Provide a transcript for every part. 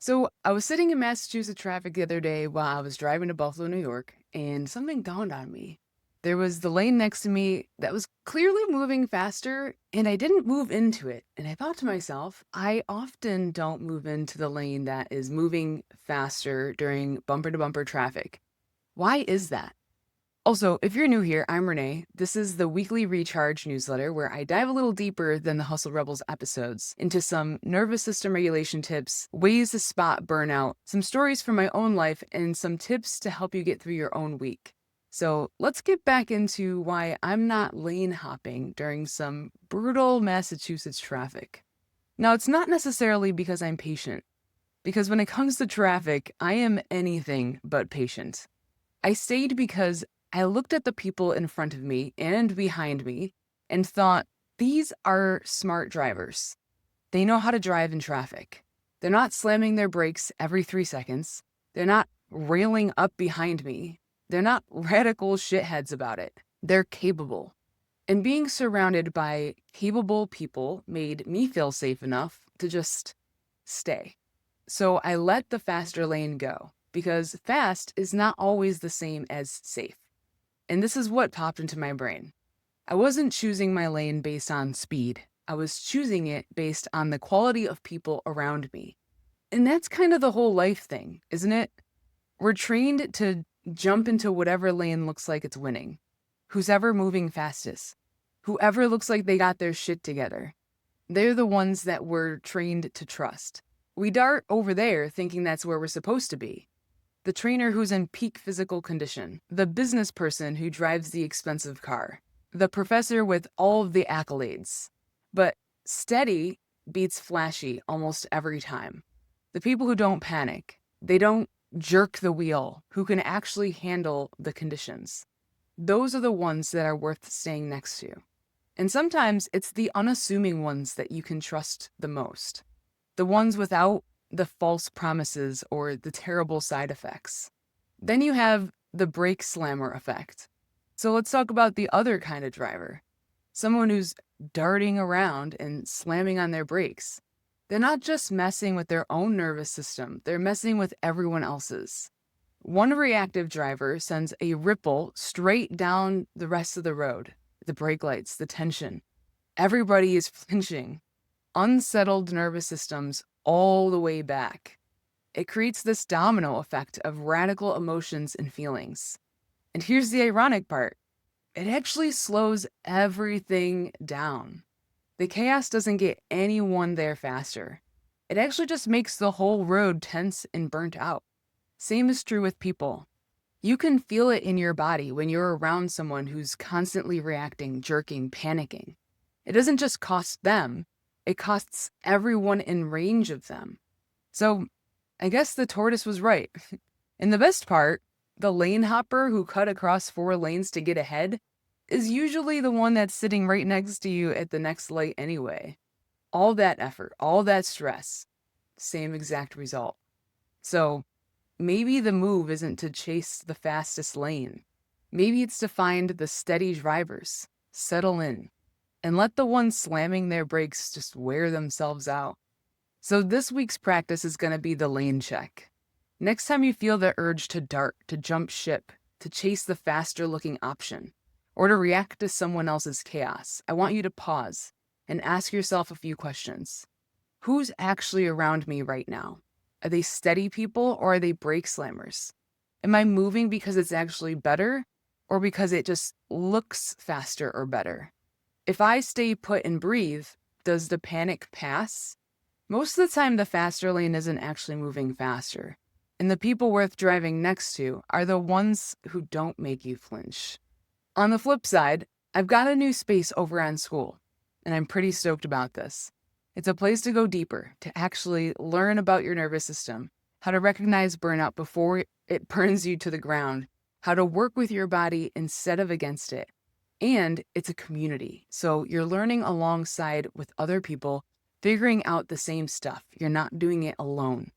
So I was sitting in Massachusetts traffic the other day while I was driving to Buffalo, New York, and something dawned on me. There was the lane next to me that was clearly moving faster, and I didn't move into it. And I thought to myself, I often don't move into the lane that is moving faster during bumper to bumper traffic. Why is that? Also, if you're new here, I'm Renee. This is the weekly recharge newsletter where I dive a little deeper than the Hustle Rebels episodes into some nervous system regulation tips, ways to spot burnout, some stories from my own life, and some tips to help you get through your own week. So let's get back into why I'm not lane hopping during some brutal Massachusetts traffic. Now, it's not necessarily because I'm patient, because when it comes to traffic, I am anything but patient. I stayed because I looked at the people in front of me and behind me and thought, these are smart drivers. They know how to drive in traffic. They're not slamming their brakes every 3 seconds. They're not railing up behind me. They're not radical shitheads about it. They're capable. And being surrounded by capable people made me feel safe enough to just stay. So I let the faster lane go because fast is not always the same as safe. And this is what popped into my brain. I wasn't choosing my lane based on speed. I was choosing it based on the quality of people around me. And that's kind of the whole life thing, isn't it? We're trained to jump into whatever lane looks like it's winning. Who's ever moving fastest. Whoever looks like they got their shit together. They're the ones that we're trained to trust. We dart over there thinking that's where we're supposed to be. The trainer who's in peak physical condition, the business person who drives the expensive car, the professor with all of the accolades. But steady beats flashy almost every time. The people who don't panic, they don't jerk the wheel, who can actually handle the conditions. Those are the ones that are worth staying next to. And sometimes it's the unassuming ones that you can trust the most. The ones without the false promises or the terrible side effects. Then you have the brake slammer effect. So let's talk about the other kind of driver. Someone who's darting around and slamming on their brakes. They're not just messing with their own nervous system, they're messing with everyone else's. One reactive driver sends a ripple straight down the rest of the road. The brake lights, the tension. Everybody is flinching. Unsettled nervous systems all the way back. It creates this domino effect of radical emotions and feelings. And here's the ironic part. It actually slows everything down. The chaos doesn't get anyone there faster. It actually just makes the whole road tense and burnt out. Same is true with people. You can feel it in your body when you're around someone who's constantly reacting, jerking, panicking. It doesn't just cost them, it costs everyone in range of them. So I guess the tortoise was right. And the best part, the lane hopper who cut across 4 lanes to get ahead is usually the one that's sitting right next to you at the next light anyway. All that effort, all that stress, same exact result. So maybe the move isn't to chase the fastest lane. Maybe it's to find the steady drivers, settle in, and let the ones slamming their brakes just wear themselves out. So this week's practice is going to be the lane check. Next time you feel the urge to dart, to jump ship, to chase the faster looking option, or to react to someone else's chaos, I want you to pause and ask yourself a few questions. Who's actually around me right now? Are they steady people or are they brake slammers? Am I moving because it's actually better or because it just looks faster or better? If I stay put and breathe, does the panic pass? Most of the time, the faster lane isn't actually moving faster. And the people worth driving next to are the ones who don't make you flinch. On the flip side, I've got a new space over on school, and I'm pretty stoked about this. It's a place to go deeper, to actually learn about your nervous system, how to recognize burnout before it burns you to the ground, how to work with your body instead of against it. And it's a community, so you're learning alongside with other people, figuring out the same stuff. You're not doing it alone.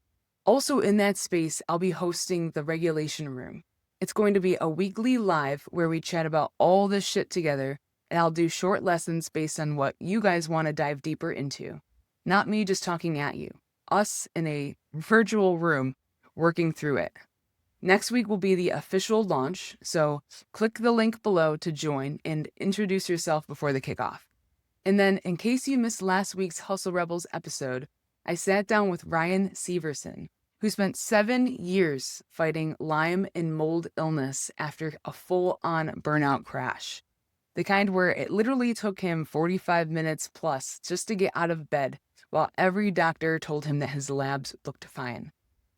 Also in that space, I'll be hosting the Regulation Room. It's going to be a weekly live where we chat about all this shit together, and I'll do short lessons based on what you guys want to dive deeper into. Not me just talking at you. us in a virtual room working through it. Next week will be the official launch, so click the link below to join and introduce yourself before the kickoff. And then, in case you missed last week's Hustle Rebels episode, I sat down with Ryan Severson, who spent 7 years fighting Lyme and mold illness after a full-on burnout crash. The kind where it literally took him 45 minutes plus just to get out of bed, while every doctor told him that his labs looked fine.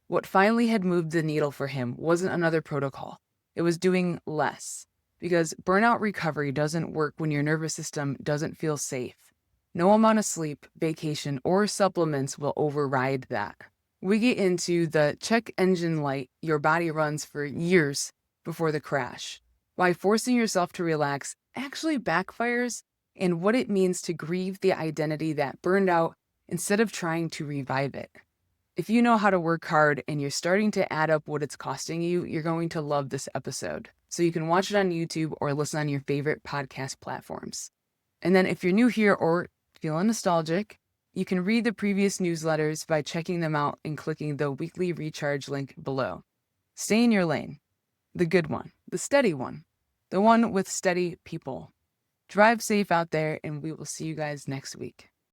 What finally had moved the needle for him wasn't another protocol. It was doing less. Because burnout recovery doesn't work when your nervous system doesn't feel safe. No amount of sleep, vacation, or supplements will override that. We get into the check engine light your body runs for years before the crash, why forcing yourself to relax actually backfires, and what it means to grieve the identity that burned out instead of trying to revive it. If you know how to work hard and you're starting to add up what it's costing you, you're going to love this episode. So you can watch it on YouTube or listen on your favorite podcast platforms. And then if you're new here or feeling nostalgic, you can read the previous newsletters by checking them out and clicking the weekly recharge link below. Stay in your lane. The good one, the steady one, the one with steady people. Drive safe out there, and we will see you guys next week.